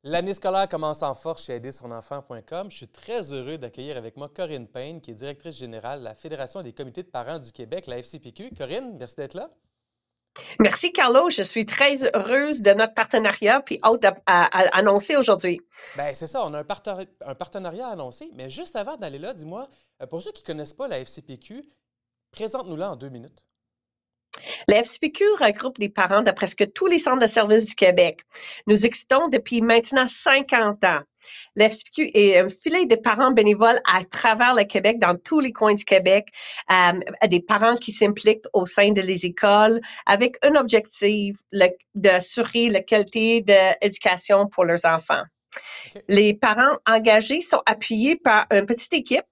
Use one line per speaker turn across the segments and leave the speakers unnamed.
L'année scolaire commence en force chez aidersonenfant.com. Je suis très heureux d'accueillir avec moi Corinne Payne, qui est directrice générale de la Fédération des comités de parents du Québec, la FCPQ. Corinne, merci d'être là.
Merci, Carlo. Je suis très heureuse de notre partenariat puis hâte à annoncer aujourd'hui.
Bien, c'est ça, on a un partenariat annoncé, mais juste avant d'aller là, dis-moi, pour ceux qui ne connaissent pas la FCPQ, présente-nous-la en 2 minutes.
La FCPQ regroupe des parents de presque tous les centres de services du Québec. Nous existons depuis maintenant 50 ans. La FCPQ est un filet de parents bénévoles à travers le Québec, dans tous les coins du Québec, des parents qui s'impliquent au sein de les écoles avec un objectif d'assurer la qualité d'éducation pour leurs enfants.
OK.
Les parents engagés sont appuyés par une petite équipe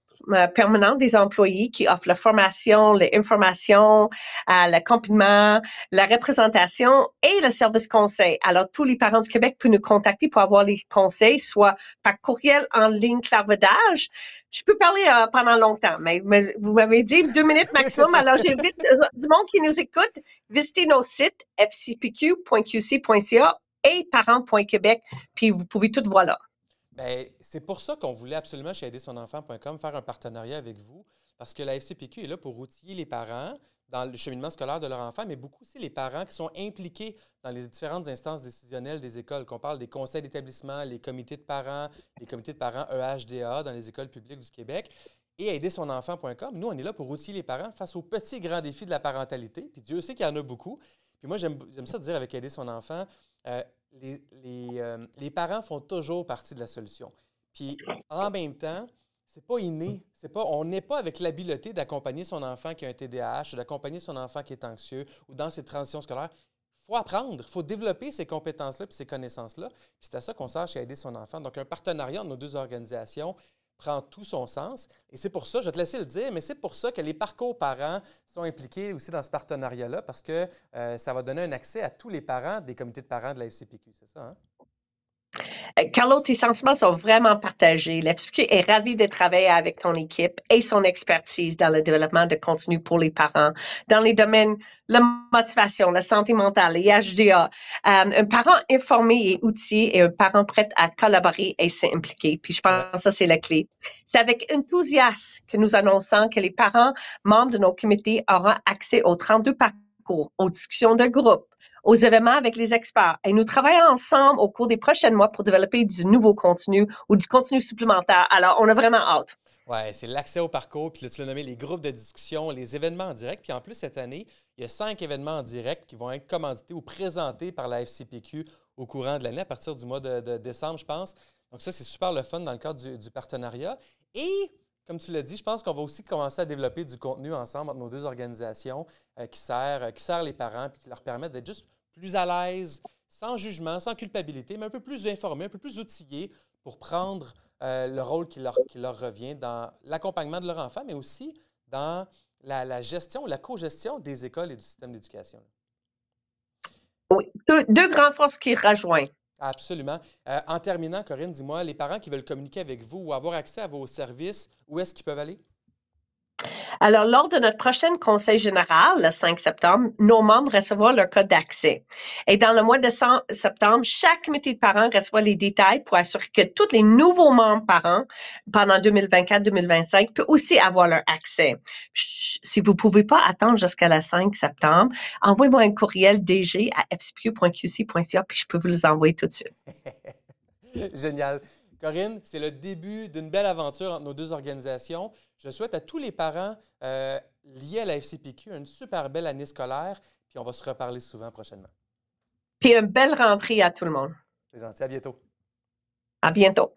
permanente des employés qui offrent la formation, l'information, l'accompagnement, la représentation et le service conseil. Alors, tous les parents du Québec peuvent nous contacter pour avoir les conseils, soit par courriel, en ligne, clairvoyage. Je peux parler pendant longtemps, mais vous m'avez dit 2 minutes
Oui, c'est
maximum.
ça.
Alors, j'invite du monde qui nous écoute, visiter nos sites fcpq.qc.ca et parents.québec, puis vous pouvez tout voir là.
Bien, c'est pour ça qu'on voulait absolument chez aidersonenfant.com faire un partenariat avec vous, parce que la FCPQ est là pour outiller les parents dans le cheminement scolaire de leur enfant, mais beaucoup aussi les parents qui sont impliqués dans les différentes instances décisionnelles des écoles, qu'on parle des conseils d'établissement, les comités de parents, les comités de parents EHDA dans les écoles publiques du Québec. Et aidersonenfant.com, nous, on est là pour outiller les parents face aux petits et grands défis de la parentalité. Puis Dieu sait qu'il y en a beaucoup. Puis moi, j'aime ça dire avec Aider son enfant, euh, les parents font toujours partie de la solution. Puis en même temps, c'est pas inné. On n'est pas avec l'habileté d'accompagner son enfant qui a un TDAH, ou d'accompagner son enfant qui est anxieux ou dans ses transitions scolaires. Il faut apprendre, il faut développer ces compétences-là et ces connaissances-là. Puis c'est à ça qu'on sert chez Aider son enfant. Donc, un partenariat entre nos deux organisations prend tout son sens. Et c'est pour ça, je vais te laisser le dire, mais c'est pour ça que les parcours parents sont impliqués aussi dans ce partenariat-là, parce que ça va donner un accès à tous les parents des comités de parents de la FCPQ, c'est ça, hein?
Carlo, tes sentiments sont vraiment partagés. L'FCPQ est ravi de travailler avec ton équipe et son expertise dans le développement de contenu pour les parents dans les domaines la motivation, la santé mentale, les HDA. Un parent informé et outillé et un parent prêt à collaborer et s'impliquer. Puis je
C'est
pense
vrai.
que ça, c'est la clé. C'est avec enthousiasme que nous annonçons que les parents membres de nos comités auront accès aux 32 parcours, aux discussions de groupe, aux événements avec les experts. Et nous travaillons ensemble au cours des prochains mois pour développer du nouveau contenu ou du contenu supplémentaire. Alors, on a vraiment hâte.
Oui, c'est l'accès au parcours, puis là, tu l'as nommé les groupes de discussion, les événements en direct. Puis en plus, cette année, il y a 5 événements en direct qui vont être commandités ou présentés par la FCPQ au courant de l'année, à partir du mois de décembre, je pense. Donc ça, c'est super le fun dans le cadre du partenariat. Et, comme tu l'as dit, je pense qu'on va aussi commencer à développer du contenu ensemble entre nos deux organisations qui sert les parents puis qui leur permettent d'être juste plus à l'aise, sans jugement, sans culpabilité, mais un peu plus informés, un peu plus outillés pour prendre le rôle qui leur revient dans l'accompagnement de leur enfant, mais aussi dans la gestion, la co-gestion des écoles et du système d'éducation.
Oui, deux grandes forces qui rejoignent.
Absolument. En terminant, Corinne, dis-moi, les parents qui veulent communiquer avec vous ou avoir accès à vos services, où est-ce qu'ils peuvent aller?
Alors, lors de notre prochain conseil général, le 5 septembre, nos membres recevront leur code d'accès. Et dans le mois de septembre, chaque comité de parents reçoit les détails pour assurer que tous les nouveaux membres parents pendant 2024-2025 peuvent aussi avoir leur accès. Si vous ne pouvez pas attendre jusqu'à le 5 septembre, envoyez-moi un courriel dg@fcpu.qc.ca puis je peux vous les envoyer tout de suite.
Génial. Corinne, c'est le début d'une belle aventure entre nos deux organisations. Je souhaite à tous les parents liés à la FCPQ une super belle année scolaire, puis on va se reparler souvent prochainement.
Puis une belle rentrée à tout le monde.
C'est gentil, à bientôt.
À bientôt.